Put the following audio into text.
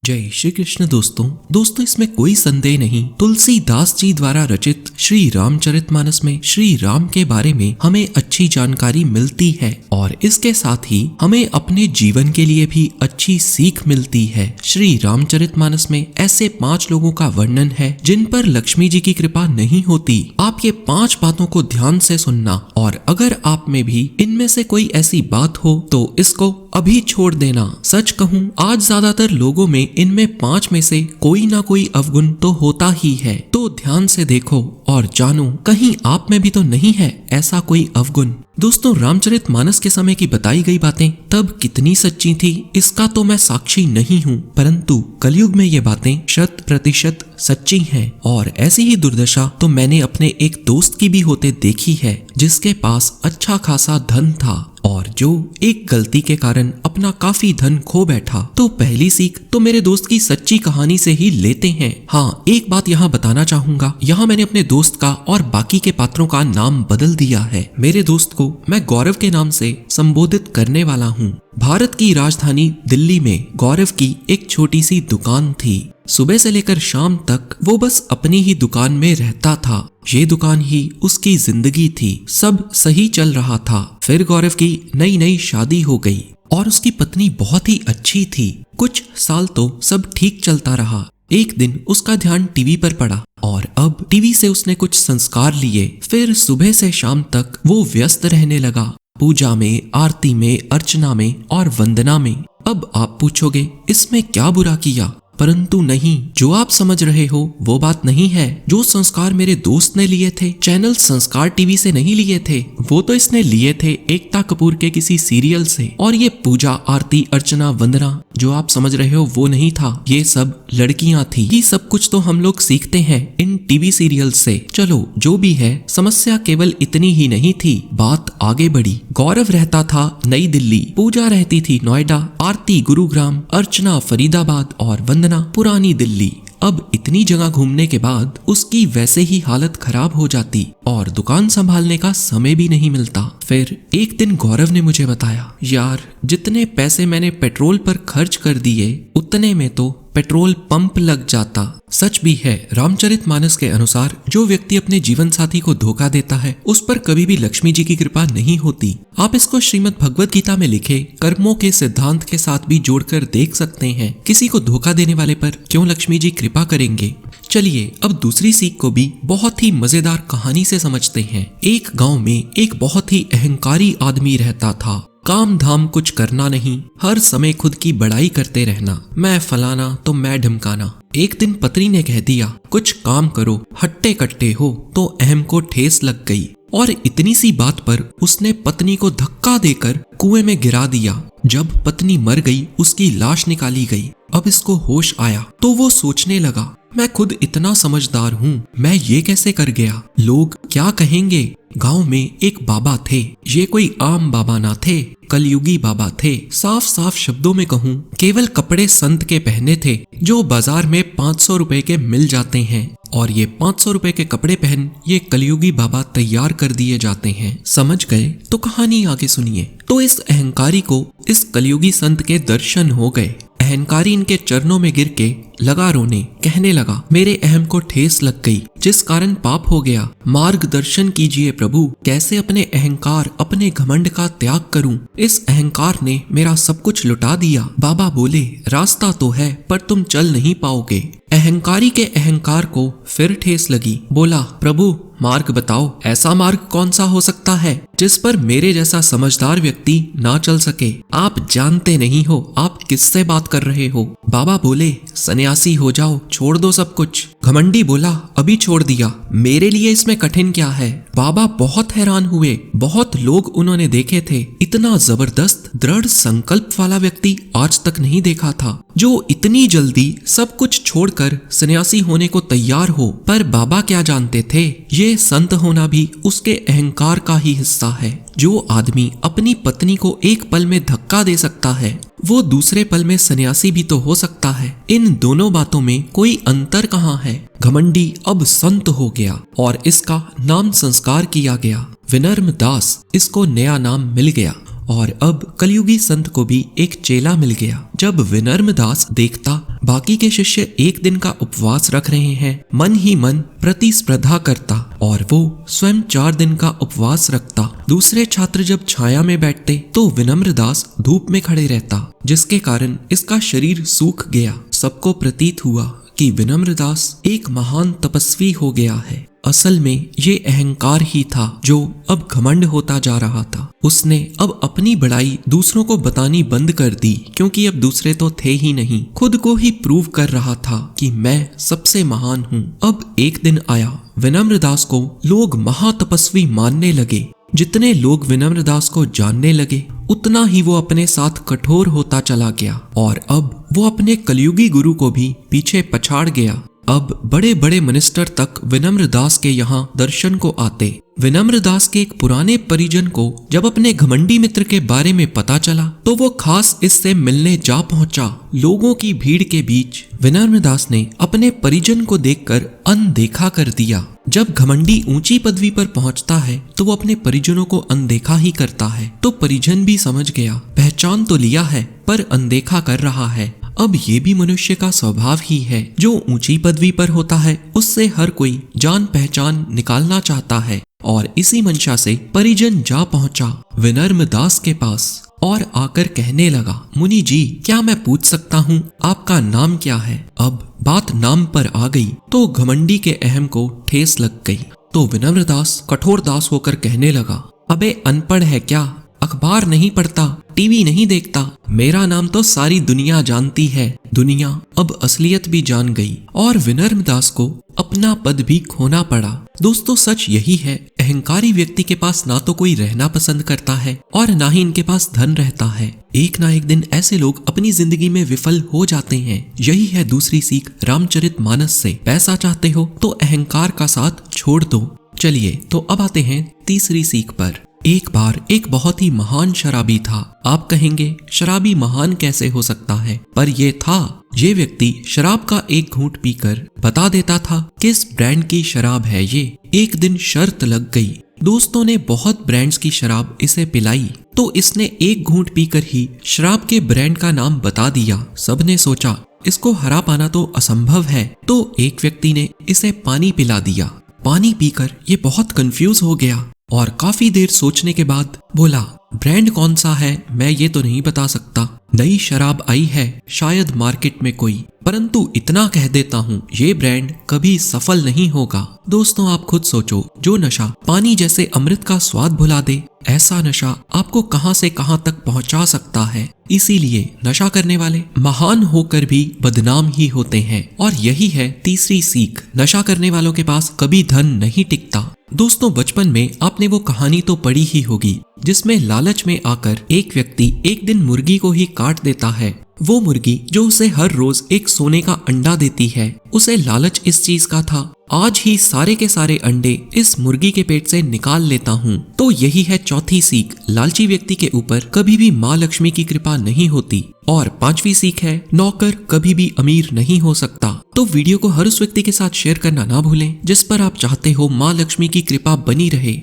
जय श्री कृष्ण। दोस्तों इसमें कोई संदेह नहीं, तुलसीदास जी द्वारा रचित श्री रामचरितमानस में श्री राम के बारे में हमें अच्छी जानकारी मिलती है और इसके साथ ही हमें अपने जीवन के लिए भी अच्छी सीख मिलती है। श्री रामचरितमानस में ऐसे 5 लोगों का वर्णन है जिन पर लक्ष्मी जी की कृपा नहीं होती। आप ये 5 बातों को ध्यान से सुनना और अगर आप में भी इनमें से कोई ऐसी बात हो तो इसको अभी छोड़ देना। सच कहूँ आज ज्यादातर लोगों में इनमें 5 में से कोई ना कोई अवगुण तो होता ही है, तो ध्यान से देखो और जानो कहीं आप में भी तो नहीं है ऐसा कोई अवगुण। दोस्तों रामचरितमानस के समय की बताई गई बातें तब कितनी सच्ची थी इसका तो मैं साक्षी नहीं हूँ, परंतु कलयुग में ये बातें 100% सच्ची हैं। और ऐसी ही दुर्दशा तो मैंने अपने एक दोस्त की भी होते देखी है जिसके पास अच्छा खासा धन था और जो एक गलती के कारण अपना काफी धन खो बैठा। तो पहली सीख तो मेरे दोस्त की सच्ची कहानी से ही लेते हैं। हाँ, एक बात यहाँ बताना चाहूंगा, यहाँ मैंने अपने दोस्त का और बाकी के पात्रों का नाम बदल दिया है। मेरे दोस्त को मैं गौरव के नाम से संबोधित करने वाला हूँ। भारत की राजधानी दिल्ली में गौरव की एक छोटी सी दुकान थी। सुबह से लेकर शाम तक वो बस अपनी ही दुकान में रहता था। ये दुकान ही उसकी जिंदगी थी, सब सही चल रहा था। फिर गौरव की नई शादी हो गई और उसकी पत्नी बहुत ही अच्छी थी। कुछ साल तो सब ठीक चलता रहा। एक दिन उसका ध्यान टीवी पर पड़ा और अब टीवी से उसने कुछ संस्कार लिए। फिर सुबह से शाम तक वो व्यस्त रहने लगा, पूजा में, आरती में, अर्चना में और वंदना में। अब आप पूछोगे इसमें क्या बुरा किया, परंतु नहीं, जो आप समझ रहे हो वो बात नहीं है। जो संस्कार मेरे दोस्त ने लिए थे चैनल संस्कार टीवी से नहीं लिए थे, वो तो इसने लिए थे एकता कपूर के किसी सीरियल से। और ये पूजा, आरती, अर्चना, वंदना जो आप समझ रहे हो वो नहीं था, ये सब लड़कियां थी। ये सब कुछ तो हम लोग सीखते हैं इन टीवी सीरियल से। चलो जो भी है, समस्या केवल इतनी ही नहीं थी, बात आगे बढ़ी। गौरव रहता था नई दिल्ली, पूजा रहती थी नोएडा, आरती गुरुग्राम, अर्चना फरीदाबाद और वंदना पुरानी दिल्ली। अब इतनी जगह घूमने के बाद उसकी वैसे ही हालत खराब हो जाती और दुकान संभालने का समय भी नहीं मिलता। फिर एक दिन गौरव ने मुझे बताया, यार जितने पैसे मैंने पेट्रोल पर खर्च कर दिए उतने में तो पेट्रोल पंप लग जाता। सच भी है, रामचरितमानस के अनुसार जो व्यक्ति अपने जीवन साथी को धोखा देता है उस पर कभी भी लक्ष्मी जी की कृपा नहीं होती। आप इसको श्रीमद् भगवत गीता में लिखे कर्मों के सिद्धांत के साथ भी जोड़कर देख सकते हैं। किसी को धोखा देने वाले पर क्यों लक्ष्मी जी कृपा करेंगे। चलिए अब दूसरी सीख को भी बहुत ही मजेदार कहानी से समझते हैं। एक गांव में एक बहुत ही अहंकारी आदमी रहता था। काम धाम कुछ करना नहीं, हर समय खुद की बड़ाई करते रहना, मैं फलाना तो मैं ढमकाना। एक दिन पत्नी ने कह दिया कुछ काम करो, हट्टे कट्टे हो, तो अहम को ठेस लग गई और इतनी सी बात पर उसने पत्नी को धक्का देकर कुएं में गिरा दिया। जब पत्नी मर गई उसकी लाश निकाली गई। अब इसको होश आया तो वो सोचने लगा, मैं खुद इतना समझदार हूँ, मैं ये कैसे कर गया, लोग क्या कहेंगे। गांव में एक बाबा थे, ये कोई आम बाबा ना थे, कलयुगी बाबा थे। साफ शब्दों में कहूँ केवल कपड़े संत के पहने थे जो बाजार में 500 रुपए के मिल जाते हैं और ये 500 रुपए के कपड़े पहन ये कलयुगी बाबा तैयार कर दिए जाते हैं। समझ गए तो कहानी आगे सुनिए। तो इस अहंकारी को इस कलयुगी संत के दर्शन हो गए। अहंकारी इनके चरणों में गिर के लगा रोने, कहने लगा मेरे अहम को ठेस लग गई जिस कारण पाप हो गया, मार्गदर्शन कीजिए प्रभु, कैसे अपने अहंकार अपने घमंड का त्याग करूं। इस अहंकार ने मेरा सब कुछ लुटा दिया। बाबा बोले रास्ता तो है पर तुम चल नहीं पाओगे। अहंकारी के अहंकार को फिर ठेस लगी, बोला प्रभु मार्ग बताओ, ऐसा मार्ग कौन सा हो सकता है जिस पर मेरे जैसा समझदार व्यक्ति ना चल सके। आप जानते नहीं हो आप किससे बात कर रहे हो। बाबा बोले सन्यासी हो जाओ, छोड़ दो सब कुछ। घमंडी बोला अभी छोड़ दिया, मेरे लिए इसमें कठिन क्या है। बाबा बहुत हैरान हुए, बहुत लोग उन्होंने देखे थे, इतना जबरदस्त दृढ़ संकल्प वाला व्यक्ति आज तक नहीं देखा था जो इतनी जल्दी सब कुछ छोड़कर सन्यासी होने को तैयार हो। पर बाबा क्या जानते थे, ये संत होना भी उसके अहंकार का ही हिस्सा है। जो आदमी अपनी पत्नी को एक पल में धक्का दे सकता है वो दूसरे पल में सन्यासी भी तो हो सकता है। इन दोनों बातों में कोई अंतर कहाँ है। घमंडी अब संत हो गया और इसका नाम संस्कार किया गया। विनम्र दास इसको नया नाम मिल गया और अब कलयुगी संत को भी एक चेला मिल गया। जब विनम्र दास देखता बाकी के शिष्य एक दिन का उपवास रख रहे हैं, मन ही मन प्रतिस्पर्धा करता और वो स्वयं 4 दिन का उपवास रखता। दूसरे छात्र जब छाया में बैठते तो विनम्र दास धूप में खड़े रहता, जिसके कारण इसका शरीर सूख गया। सबको प्रतीत हुआ कि विनम्र दास एक महान तपस्वी हो गया है। असल में ये अहंकार ही था जो अब घमंड होता जा रहा था। उसने अब अपनी बड़ाई दूसरों को बतानी बंद कर दी, क्योंकि अब दूसरे तो थे ही नहीं। खुद को ही प्रूव कर रहा था कि मैं सबसे महान हूँ। अब एक दिन आया, विनम्र दास को लोग महातपस्वी मानने लगे। जितने लोग विनम्र दास को जानने लगे, उतना ही वो अपने साथ कठोर होता चला गया और अब वो अपने कलयुगी गुरु को भी पीछे पछाड़ गया। अब बड़े बड़े मिनिस्टर तक विनम्र दास के यहाँ दर्शन को आते। विनम्र दास के एक पुराने परिजन को जब अपने घमंडी मित्र के बारे में पता चला तो वो खास इससे मिलने जा पहुंचा। लोगों की भीड़ के बीच विनम्र दास ने अपने परिजन को देखकर अनदेखा कर दिया। जब घमंडी ऊंची पदवी पर पहुंचता है तो वो अपने परिजनों को अनदेखा ही करता है। तो परिजन भी समझ गया, पहचान तो लिया है पर अनदेखा कर रहा है। अब ये भी मनुष्य का स्वभाव ही है, जो ऊंची पदवी पर होता है उससे हर कोई जान पहचान निकालना चाहता है। और इसी मंशा से परिजन जा पहुंचा विनम्र दास के पास और आकर कहने लगा, मुनि जी, क्या मैं पूछ सकता हूँ आपका नाम क्या है? अब बात नाम पर आ गई तो घमंडी के अहम को ठेस लग गई। तो विनम्र दास कठोर दास होकर कहने लगा, अबे अनपढ़ है क्या? अखबार नहीं पढ़ता, टीवी नहीं देखता? मेरा नाम तो सारी दुनिया जानती है। दुनिया अब असलियत भी जान गई और विनम्र दास को अपना पद भी खोना पड़ा। दोस्तों, सच यही है, अहंकारी व्यक्ति के पास ना तो कोई रहना पसंद करता है और ना ही इनके पास धन रहता है। एक ना एक दिन ऐसे लोग अपनी जिंदगी में विफल हो जाते हैं। यही है दूसरी सीख रामचरितमानस से। पैसा चाहते हो तो अहंकार का साथ छोड़ दो। चलिए तो अब आते हैं तीसरी सीख पर। एक बार एक बहुत ही महान शराबी था। आप कहेंगे शराबी महान कैसे हो सकता है? पर ये व्यक्ति शराब का एक घूंट पीकर बता देता था किस ब्रांड की शराब है ये। एक दिन शर्त लग गई, दोस्तों ने बहुत ब्रांड्स की शराब इसे पिलाई तो इसने एक घूंट पीकर ही शराब के ब्रांड का नाम बता दिया। सबने सोचा इसको हरा पाना तो असंभव है, तो एक व्यक्ति ने इसे पानी पिला दिया। पानी पीकर ये बहुत कंफ्यूज हो गया और काफी देर सोचने के बाद बोला, ब्रांड कौन सा है मैं ये तो नहीं बता सकता। नई शराब आई है शायद मार्केट में कोई, परंतु इतना कह देता हूँ ये ब्रांड कभी सफल नहीं होगा। दोस्तों, आप खुद सोचो, जो नशा पानी जैसे अमृत का स्वाद भुला दे, ऐसा नशा आपको कहां से कहां तक पहुंचा सकता है। इसीलिए नशा करने वाले महान होकर भी बदनाम ही होते हैं। और यही है तीसरी सीख, नशा करने वालों के पास कभी धन नहीं टिकता। दोस्तों, बचपन में आपने वो कहानी तो पढ़ी ही होगी जिसमें लालच में आकर एक व्यक्ति एक दिन मुर्गी को ही काट देता है। वो मुर्गी जो उसे हर रोज एक सोने का अंडा देती है, उसे लालच इस चीज का था, आज ही सारे के सारे अंडे इस मुर्गी के पेट से निकाल लेता हूँ। तो यही है चौथी सीख, लालची व्यक्ति के ऊपर कभी भी माँ लक्ष्मी की कृपा नहीं होती। और पांचवी सीख है, नौकर कभी भी अमीर नहीं हो सकता। तो वीडियो को हर उस व्यक्ति के साथ शेयर करना ना भूलें जिस पर आप चाहते हो माँ लक्ष्मी की कृपा बनी रहे